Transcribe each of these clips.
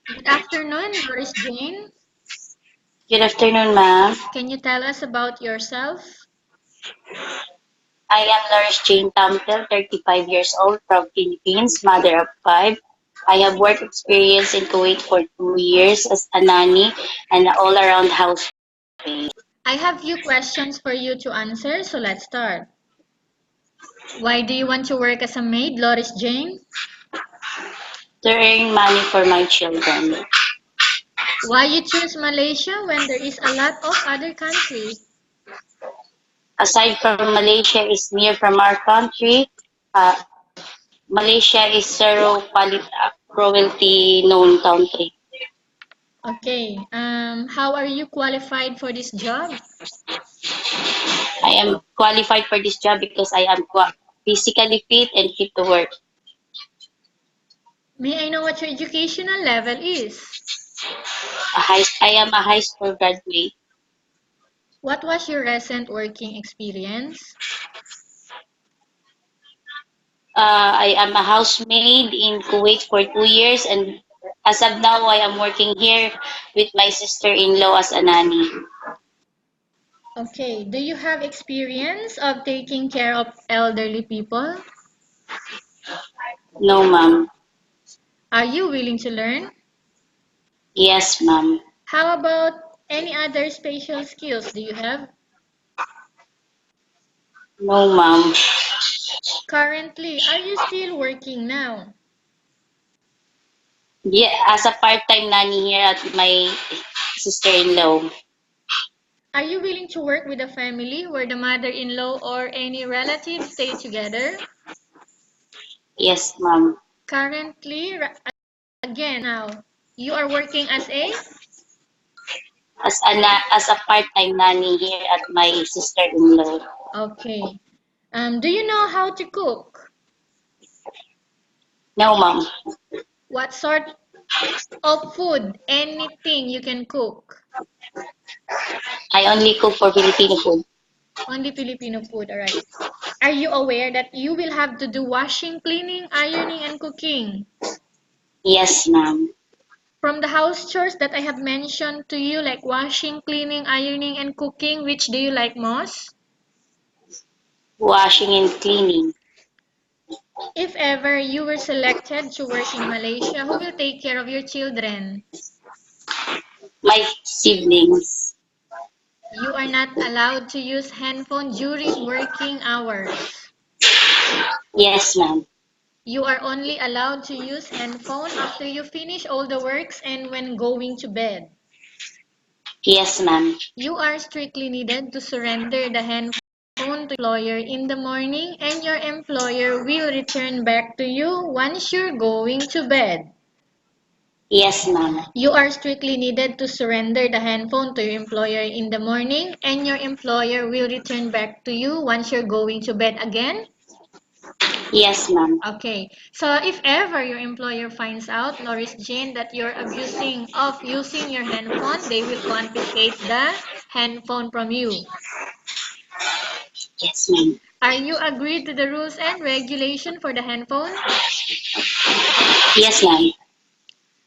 Good afternoon, Doris Jane. Good afternoon, ma'am. Can you tell us about yourself? I am Nurse Jane Tampil, 35 years old from Philippines, mother of five. I have work experience in Kuwait for 2 years as a nanny and an all-around housewife. I have few questions for you to answer, so let's start. Why do you want to work as a maid, Doris Jane? To earn money for my children. Why you choose Malaysia when there is a lot of other countries? Aside from Malaysia is near from our country, uh, Malaysia is zero cruelty known country. How are you qualified for this job? I am qualified for this job because I am physically fit and fit to work. May I know what your educational level is? I am a high school graduate. What was your recent working experience? I am a housemaid in Kuwait for 2 years, and as of now, I am working here with my sister-in-law as a nanny. Okay, do you have experience of taking care of elderly people? No, ma'am. Are you willing to learn? Yes, ma'am. How about any other spatial skills do you have? No, ma'am. Currently, are you still working now? Yeah, as a part-time nanny here at my sister-in-law. Are you willing to work with a family where the mother-in-law or any relative stay together? Yes, ma'am. Currently, again now, you are working as a? As a part-time nanny here at my sister-in-law. Okay. Do you know how to cook? No, ma'am. What sort of food? Anything you can cook. I only cook for Filipino food. Only Filipino food, alright. Are you aware that you will have to do washing, cleaning, ironing, and cooking? Yes, ma'am. From the house chores that I have mentioned to you, like washing, cleaning, ironing, and cooking, which do you like most? Washing and cleaning. If ever you were selected to work in Malaysia, who will take care of your children? My siblings. You are not allowed to use handphone during working hours. Yes, ma'am. You are only allowed to use handphone after you finish all the works and when going to bed. Yes, ma'am. You are strictly needed to surrender the handphone to your employer in the morning and your employer will return back to you once you're going to bed. Yes, ma'am. You are strictly needed to surrender the handphone to your employer in the morning and your employer will return back to you once you're going to bed again. Yes, ma'am. Okay, so if ever your employer finds out, Norris Jane, that you're abusing of using your handphone, they will confiscate the handphone from you. Yes, ma'am. Are you agreed to the rules and regulation for the handphone? Yes, ma'am.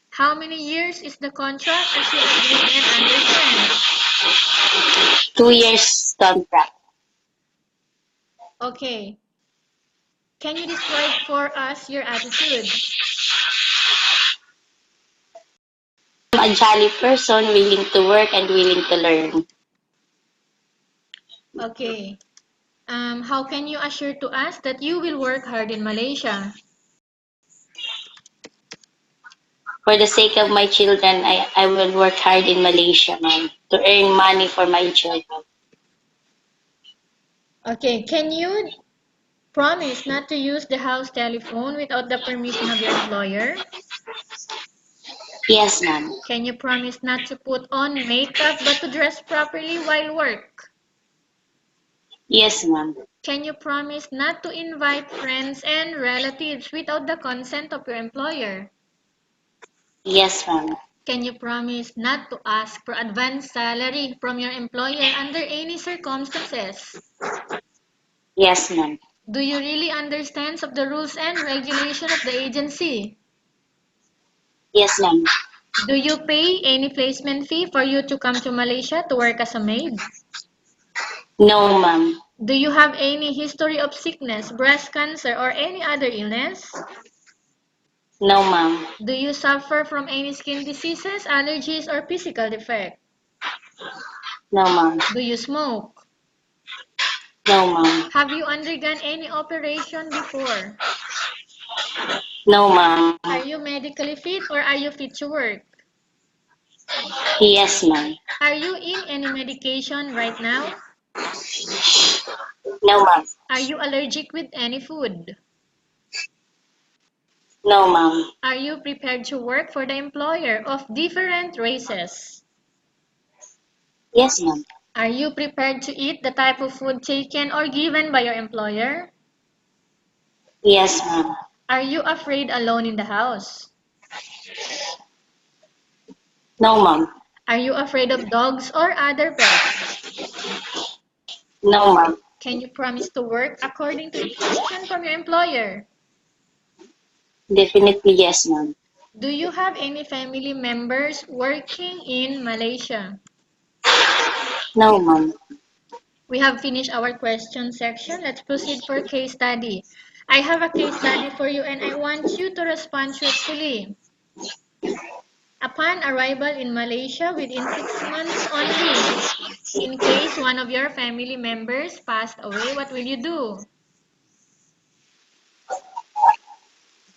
How many years is the contract as you agreed and understand? 2 years contract. Okay, can you describe for us your attitude? I'm a jolly person, willing to work and willing to learn. Okay, how can you assure to us that you will work hard in Malaysia? For the sake of my children, I will work hard in Malaysia, ma'am, to earn money for my children. Okay, can you promise not to use the house telephone without the permission of your employer? Yes, ma'am. Can you promise not to put on makeup but to dress properly while work? Yes, ma'am. Can you promise not to invite friends and relatives without the consent of your employer? Yes, ma'am. Can you promise not to ask for advance salary from your employer under any circumstances? Yes, ma'am. Do you really understand of the rules and regulation of the agency? Yes, ma'am. Do you pay any placement fee for you to come to Malaysia to work as a maid? No, ma'am. Do you have any history of sickness, breast cancer, or any other illness? No, ma'am. Do you suffer from any skin diseases, allergies, or physical defect? No, ma'am. Do you smoke? No, ma'am. Have you undergone any operation before? No, ma'am. Are you medically fit or are you fit to work? Yes, ma'am. Are you in any medication right now? No, ma'am. Are you allergic with any food? No, ma'am. Are you prepared to work for the employer of different races? Yes, ma'am. Are you prepared to eat the type of food taken or given by your employer? Yes, ma'am. Are you afraid alone in the house? No, ma'am. Are you afraid of dogs or other pets? No, ma'am. Can you promise to work according to instruction from your employer? Definitely yes, ma'am. Do you have any family members working in Malaysia? No, ma'am. We have finished our question section. Let's proceed for case study. I have a case study for you and I want you to respond truthfully. Upon arrival in Malaysia within 6 months only, in case one of your family members passed away, what will you do?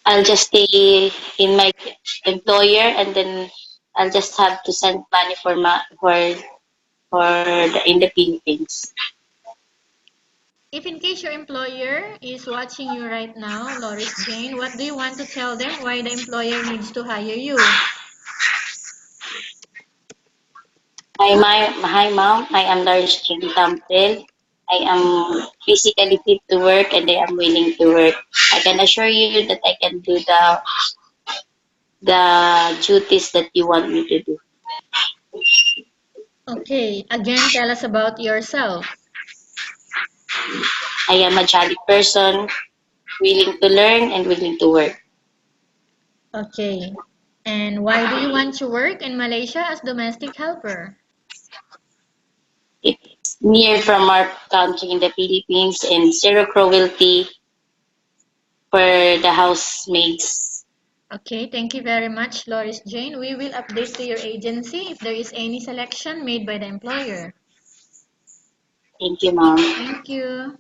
I'll just stay in my employer, and then I'll just have to send money in the Philippines. If in case your employer is watching you right now, Loris Jane, what do you want to tell them why the employer needs to hire you? Hi, ma'am. I am Large Jim Tampil. I am physically fit to work, and I am willing to work. I can assure you that I can do the duties that you want me to do. Okay, again, tell us about yourself. I am a jolly person, willing to learn and willing to work. Okay, and why do you want to work in Malaysia as domestic helper? It's near from our country in the Philippines, and zero cruelty for the housemaids. Okay, thank you very much, Loris Jane. We will update to your agency if there is any selection made by the employer. Thank you, ma'am. Thank you.